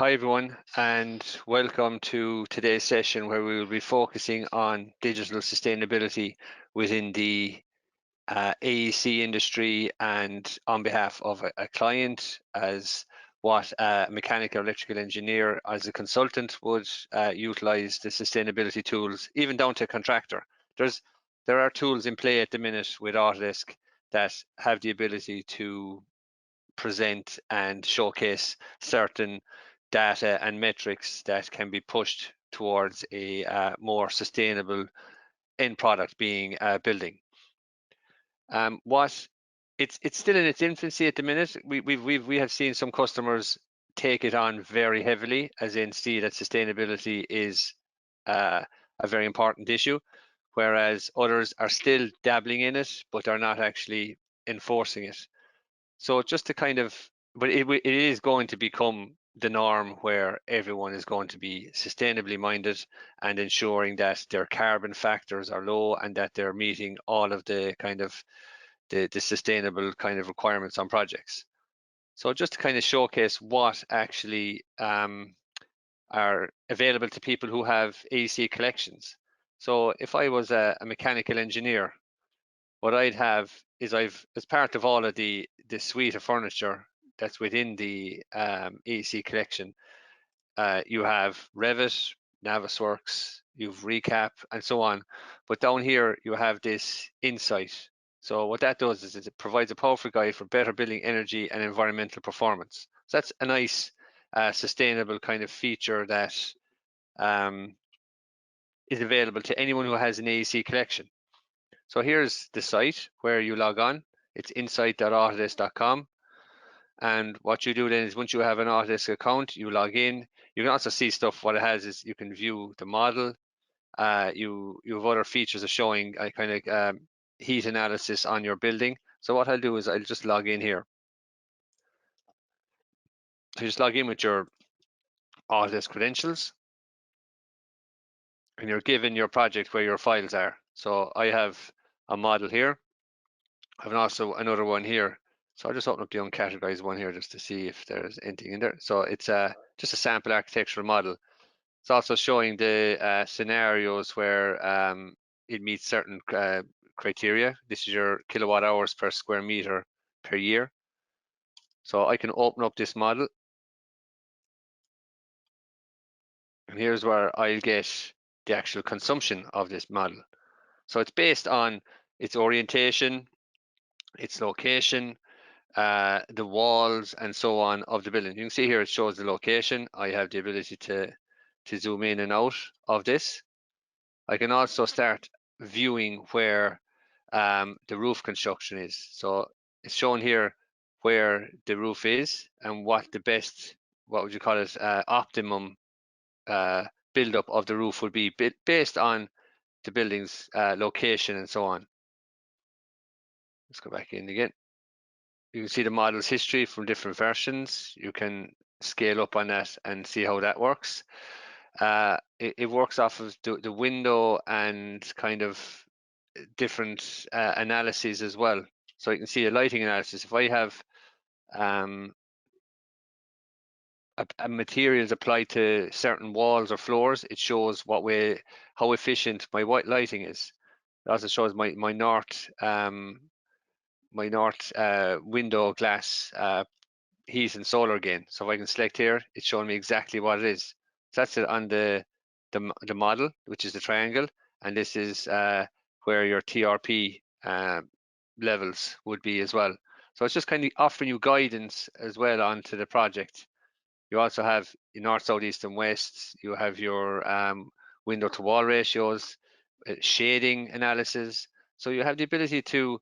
Hi everyone, and welcome to today's session where we will be focusing on digital sustainability within the AEC industry and on behalf of a client as what a mechanical electrical engineer as a consultant would utilize the sustainability tools, even down to a contractor. There are tools in play at the minute with Autodesk that have the ability to present and showcase certain data and metrics that can be pushed towards a more sustainable end product being a building. What it's still in its infancy at the minute. We have seen some customers take it on very heavily, as in see that sustainability is a very important issue, whereas others are still dabbling in it but are not actually enforcing it. So just to kind of, but it is going to become the norm where everyone is going to be sustainably minded and ensuring that their carbon factors are low and that they're meeting all of the kind of the sustainable kind of requirements on projects. So just to kind of showcase what actually are available to people who have AEC collections. So if I was a mechanical engineer, what I'd have is as part of all of the suite of furniture that's within the AEC collection, you have Revit, Navisworks, you've Recap, and so on. But down here, you have this insight. So what that does is it provides a powerful guide for better building energy and environmental performance. So that's a nice sustainable kind of feature that is available to anyone who has an AEC collection. So here's the site where you log on. It's insight.autodesk.com. And what you do then is once you have an Autodesk account, you log in. You can also see stuff. What it has is you can view the model. You have other features of showing a kind of heat analysis on your building. So what I'll do is I'll just log in here. So you just log in with your Autodesk credentials. And you're given your project where your files are. So I have a model here. I have also another one here. So I'll just open up the uncategorized one here just to see if there's anything in there. So it's just a sample architectural model. It's also showing the scenarios where it meets certain criteria. This is your kilowatt hours per square meter per year. So I can open up this model. And here's where I'll get the actual consumption of this model. So it's based on its orientation, its location, the walls and so on of the building. You can see here it shows the location. I have the ability to zoom in and out of this. I can also start viewing where the roof construction is. So it's shown here where the roof is and what the best, what would you call it, optimum buildup of the roof would be based on the building's location and so on. Let's go back in again. You can see the model's history from different versions. You can scale up on that and see how that works. It works off of the window and kind of different analyses as well. So you can see a lighting analysis. If I have a materials applied to certain walls or floors, it shows how efficient my white lighting is. It also shows my north window glass heat and solar gain. So if I can select here, it's showing me exactly what it is. So that's it on the model, which is the triangle, and this is where your TRP levels would be as well. So it's just kind of offering you guidance as well onto the project. You also have your north, south, east, and west. You have your window to wall ratios, shading analysis. So you have the ability to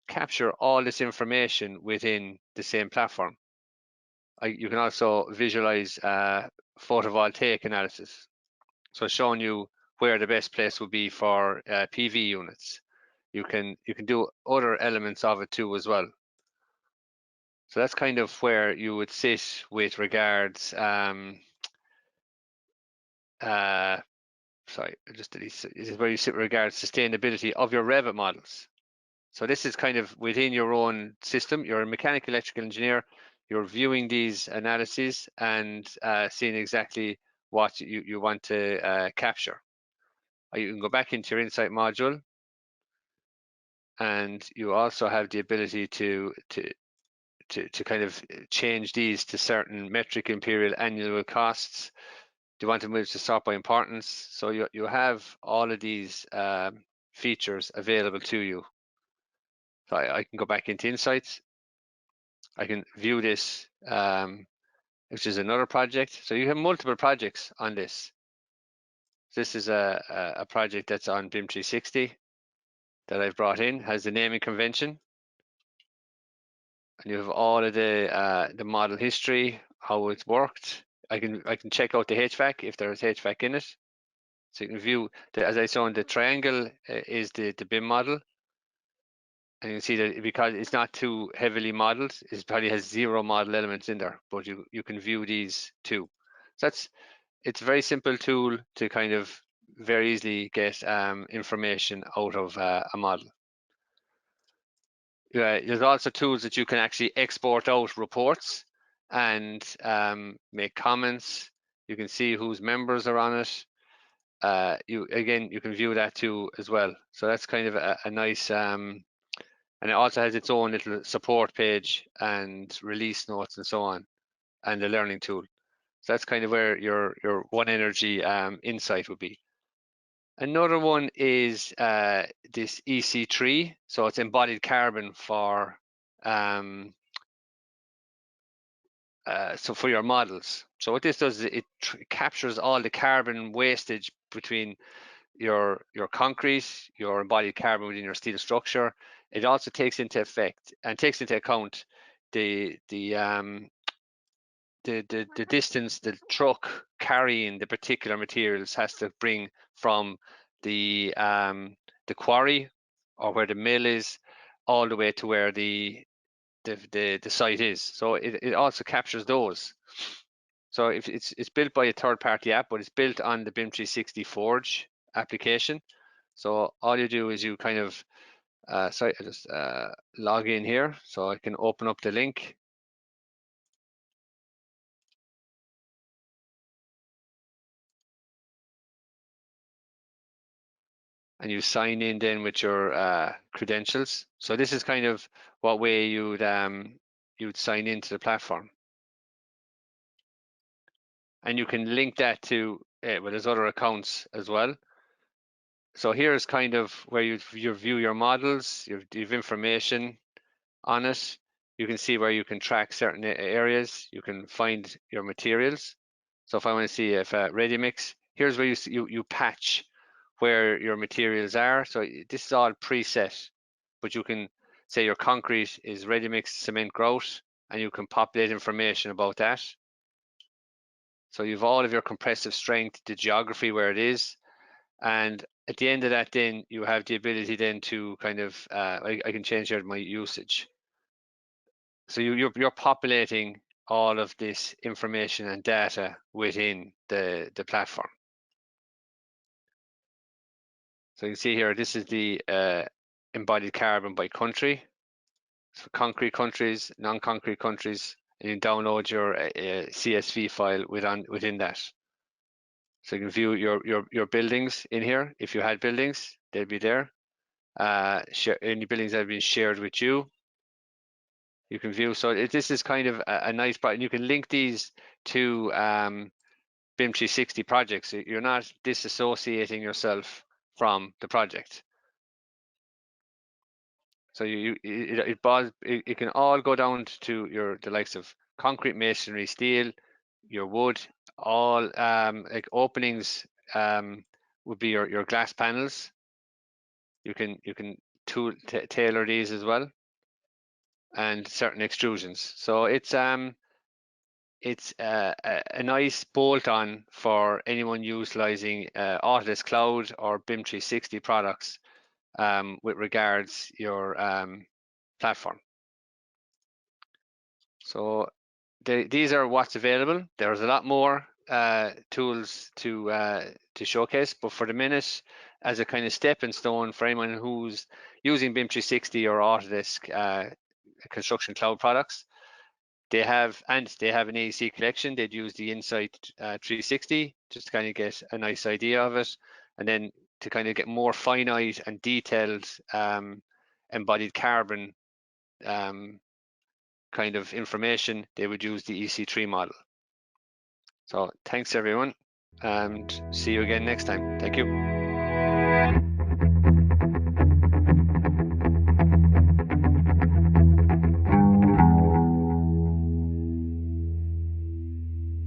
capture all this information within the same platform. You can also visualize photovoltaic analysis. So showing you where the best place would be for PV units. You can do other elements of it too as well. So that's kind of where you would sit with regards, sorry, just this is where you sit with regards sustainability of your Revit models. So this is kind of within your own system. You're a mechanical electrical engineer. you're viewing these analyses and seeing exactly what you want to capture. You can go back into your Insight module, and you also have the ability to kind of change these to certain metric imperial annual costs. Do you want to move to sort by importance? So you have all of these features available to you. So I can go back into Insights. I can view this, which is another project. So you have multiple projects on this. This is a project that's on BIM 360 that I've brought in, has the naming convention. And you have all of the model history, how it's worked. I can check out the HVAC if there's HVAC in it. So you can view, as I saw in the triangle, is the BIM model. And you can see that because it's not too heavily modeled, it probably has 0 model elements in there, but you can view these too. So it's a very simple tool to kind of very easily get information out of a model. There's also tools that you can actually export out reports and make comments. You can see whose members are on it. You can view that too as well. So that's kind of a nice, and it also has its own little support page and release notes and so on, and the learning tool. So that's kind of where your One Energy insight would be. Another one is this EC3, so it's embodied carbon for so for your models. So what this does is it captures all the carbon wastage between your concrete, your embodied carbon within your steel structure. It also takes into account the distance the truck carrying the particular materials has to bring from the quarry or where the mill is, all the way to where the site is. So it also captures those. So if it's built by a third-party app, but it's built on the BIM 360 Forge application. So all you do is you kind of sorry, I just log in here so I can open up the link. And you sign in then with your credentials. So this is kind of what way you'd sign into the platform. And you can link that to well, there's other accounts as well. So here's kind of where you view your models, you have information on it. You can see where you can track certain areas. You can find your materials. So if I want to see if ready mix, here's where you patch where your materials are. So this is all preset, but you can say your concrete is ready mix cement grout, and you can populate information about that. So you have all of your compressive strength, the geography where it is, and at the end of that, then you have the ability then to kind of I can change here my usage. So you're populating all of this information and data within the platform. So you can see here, this is the embodied carbon by country. So concrete countries, non-concrete countries, and you download your CSV file within that. So you can view your buildings in here. If you had buildings, they'd be there. Any buildings that have been shared with you, you can view. So this is kind of a nice part, and you can link these to BIM 360 projects. You're not disassociating yourself from the project. So it can all go down to the likes of concrete, masonry, steel, your wood, all like openings would be your glass panels. You can tailor these as well, and certain extrusions. So it's a nice bolt-on for anyone utilizing Autodesk Cloud or BIM 360 products with regards your platform. So these are what's available. There's a lot more tools to showcase, but for the minute, as a kind of stepping stone for anyone who's using BIM 360 or Autodesk Construction Cloud products, They have an AEC collection. They'd use the Insight 360 just to kind of get a nice idea of it, and then to kind of get more finite and detailed embodied carbon kind of information, they would use the EC3 model. So thanks everyone, and see you again next time. Thank you.